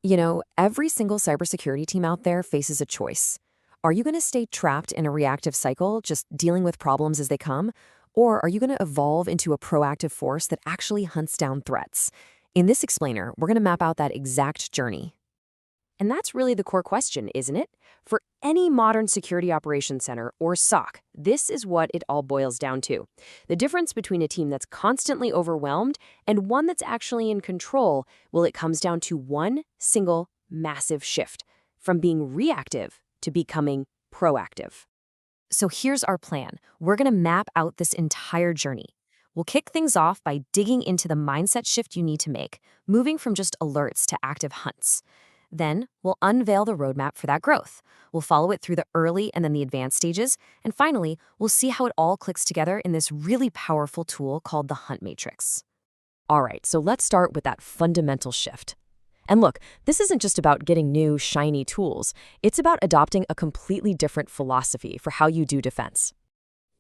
Every single cybersecurity team out there faces a choice. Are you going to stay trapped in a reactive cycle, just dealing with problems as they come? Or are you going to evolve into a proactive force that actually hunts down threats? In this explainer, we're going to map out that exact journey. And that's really the core question, isn't it? For any modern security operations center, or SOC, this is what it all boils down to. The difference between a team that's constantly overwhelmed and one that's actually in control, well, it comes down to one single massive shift, from being reactive to becoming proactive. So here's our plan. We're going to map out this entire journey. We'll kick things off by digging into the mindset shift you need to make, moving from just alerts to active hunts. Then, we'll unveil the roadmap for that growth. We'll follow it through the early and then the advanced stages. And finally, we'll see how it all clicks together in this really powerful tool called the Hunt Matrix. All right, so let's start with that fundamental shift. And look, this isn't just about getting new, shiny tools. It's about adopting a completely different philosophy for how you do defense.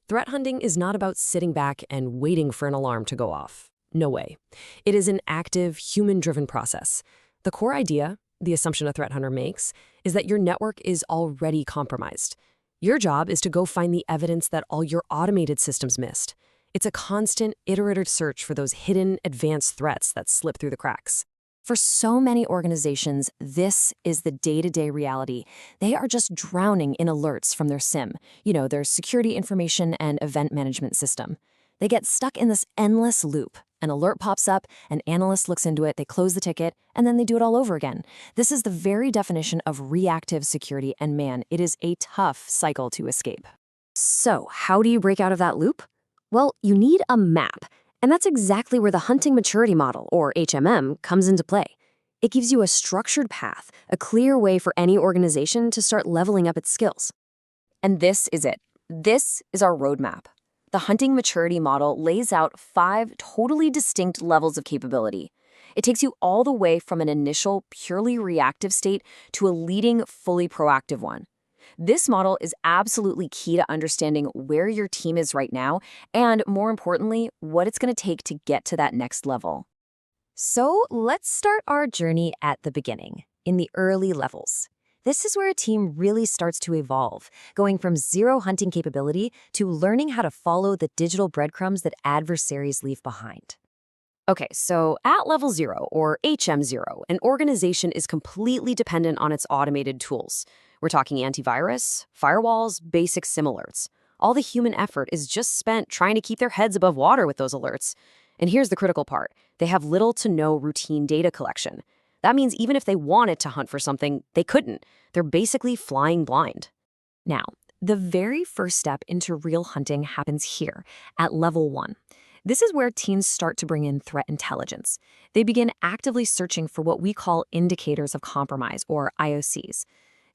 Threat hunting is not about sitting back and waiting for an alarm to go off. No way. It is an active, human-driven process. The core idea, the assumption a threat hunter makes, is that your network is already compromised. Your job is to go find the evidence that all your automated systems missed. It's a constant, iterative search for those hidden, advanced threats that slip through the cracks. For so many organizations, this is the day-to-day reality. They are just drowning in alerts from their SIEM, their security information and event management system. They get stuck in this endless loop. An alert pops up, an analyst looks into it, they close the ticket, and then they do it all over again. This is the very definition of reactive security, and man, it is a tough cycle to escape. So, how do you break out of that loop? Well, you need a map, and that's exactly where the Hunting Maturity Model, or HMM, comes into play. It gives you a structured path, a clear way for any organization to start leveling up its skills. And this is it. This is our roadmap. The Hunting Maturity Model lays out 5 totally distinct levels of capability. It takes you all the way from an initial, purely reactive state to a leading, fully proactive one. This model is absolutely key to understanding where your team is right now and, more importantly, what it's going to take to get to that next level. So let's start our journey at the beginning, in the early levels. This is where a team really starts to evolve, going from zero hunting capability to learning how to follow the digital breadcrumbs that adversaries leave behind. Okay, so at level 0, or HM0, an organization is completely dependent on its automated tools. We're talking antivirus, firewalls, basic SIEM alerts. All the human effort is just spent trying to keep their heads above water with those alerts. And here's the critical part. They have little to no routine data collection. That means even if they wanted to hunt for something, they couldn't. They're basically flying blind. Now, the very first step into real hunting happens here, at level 1. This is where teams start to bring in threat intelligence. They begin actively searching for what we call indicators of compromise, or IOCs.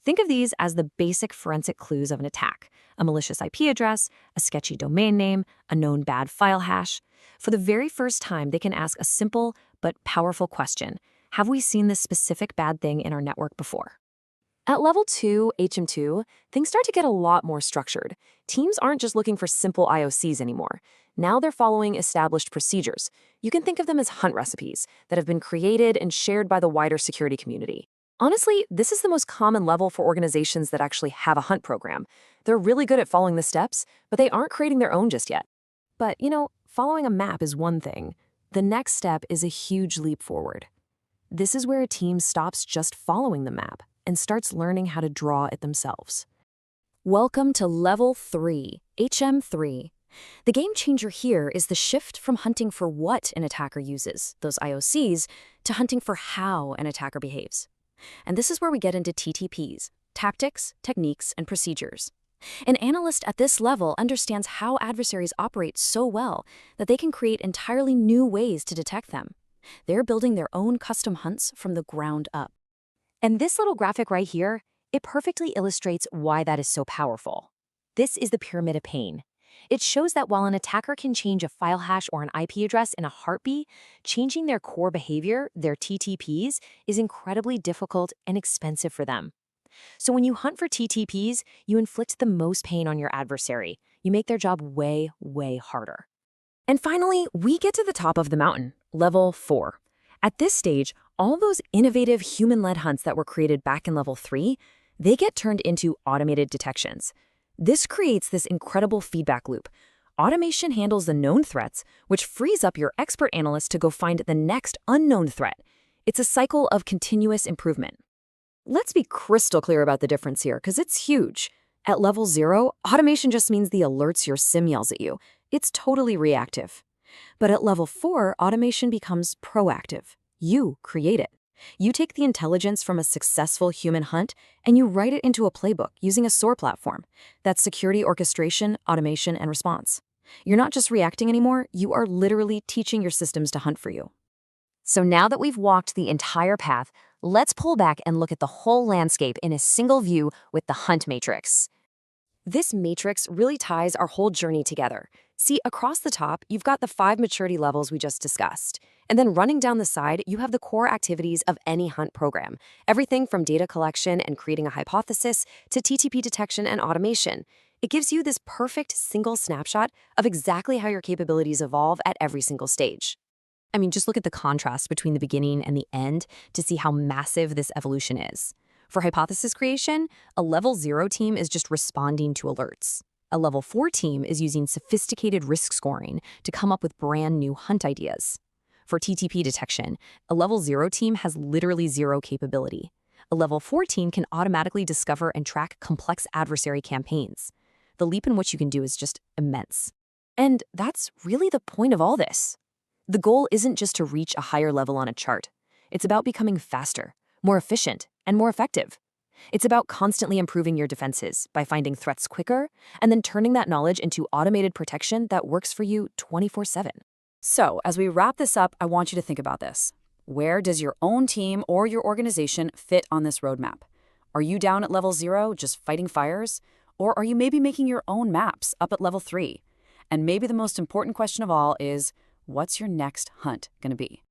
Think of these as the basic forensic clues of an attack: a malicious IP address, a sketchy domain name, a known bad file hash. For the very first time, they can ask a simple but powerful question: have we seen this specific bad thing in our network before? At level 2, HM2, things start to get a lot more structured. Teams aren't just looking for simple IOCs anymore. Now they're following established procedures. You can think of them as hunt recipes that have been created and shared by the wider security community. Honestly, this is the most common level for organizations that actually have a hunt program. They're really good at following the steps, but they aren't creating their own just yet. But, following a map is one thing. The next step is a huge leap forward. This is where a team stops just following the map and starts learning how to draw it themselves. Welcome to Level 3, HM3. The game changer here is the shift from hunting for what an attacker uses, those IOCs, to hunting for how an attacker behaves. And this is where we get into TTPs, tactics, techniques, and procedures. An analyst at this level understands how adversaries operate so well that they can create entirely new ways to detect them. They're building their own custom hunts from the ground up. And this little graphic right here, it perfectly illustrates why that is so powerful. This is the pyramid of pain. It shows that while an attacker can change a file hash or an IP address in a heartbeat, changing their core behavior, their TTPs, is incredibly difficult and expensive for them. So when you hunt for TTPs, you inflict the most pain on your adversary. You make their job way, way harder. And finally, we get to the top of the mountain, level 4. At this stage, All those innovative human-led hunts that were created back in level 3, they get turned into automated detections. This creates this incredible feedback loop. Automation handles the known threats, which frees up your expert analyst to go find the next unknown threat. It's a cycle of continuous improvement. Let's be crystal clear about the difference here, because it's huge. At level 0, automation just means the alerts your SIEM yells at you. It's totally reactive. But at level 4, automation becomes proactive. You create it. You take the intelligence from a successful human hunt and you write it into a playbook using a SOAR platform. That's security orchestration, automation, and response. You're not just reacting anymore, you are literally teaching your systems to hunt for you. So now that we've walked the entire path, let's pull back and look at the whole landscape in a single view with the hunt matrix. This matrix really ties our whole journey together. See, across the top, you've got the 5 maturity levels we just discussed. And then running down the side, you have the core activities of any hunt program. Everything from data collection and creating a hypothesis to TTP detection and automation. It gives you this perfect single snapshot of exactly how your capabilities evolve at every single stage. I mean, just look at the contrast between the beginning and the end to see how massive this evolution is. For hypothesis creation, a level 0 team is just responding to alerts. A level 4 team is using sophisticated risk scoring to come up with brand new hunt ideas. For TTP detection, a level 0 team has literally zero capability. A level 4 team can automatically discover and track complex adversary campaigns. The leap in what you can do is just immense. And that's really the point of all this. The goal isn't just to reach a higher level on a chart. It's about becoming faster, more efficient, and more effective. It's about constantly improving your defenses by finding threats quicker and then turning that knowledge into automated protection that works for you 24/7. So, as we wrap this up, I want you to think about this. Where does your own team or your organization fit on this roadmap? Are you down at level 0, just fighting fires? Or are you maybe making your own maps up at level 3? And maybe the most important question of all is, what's your next hunt going to be?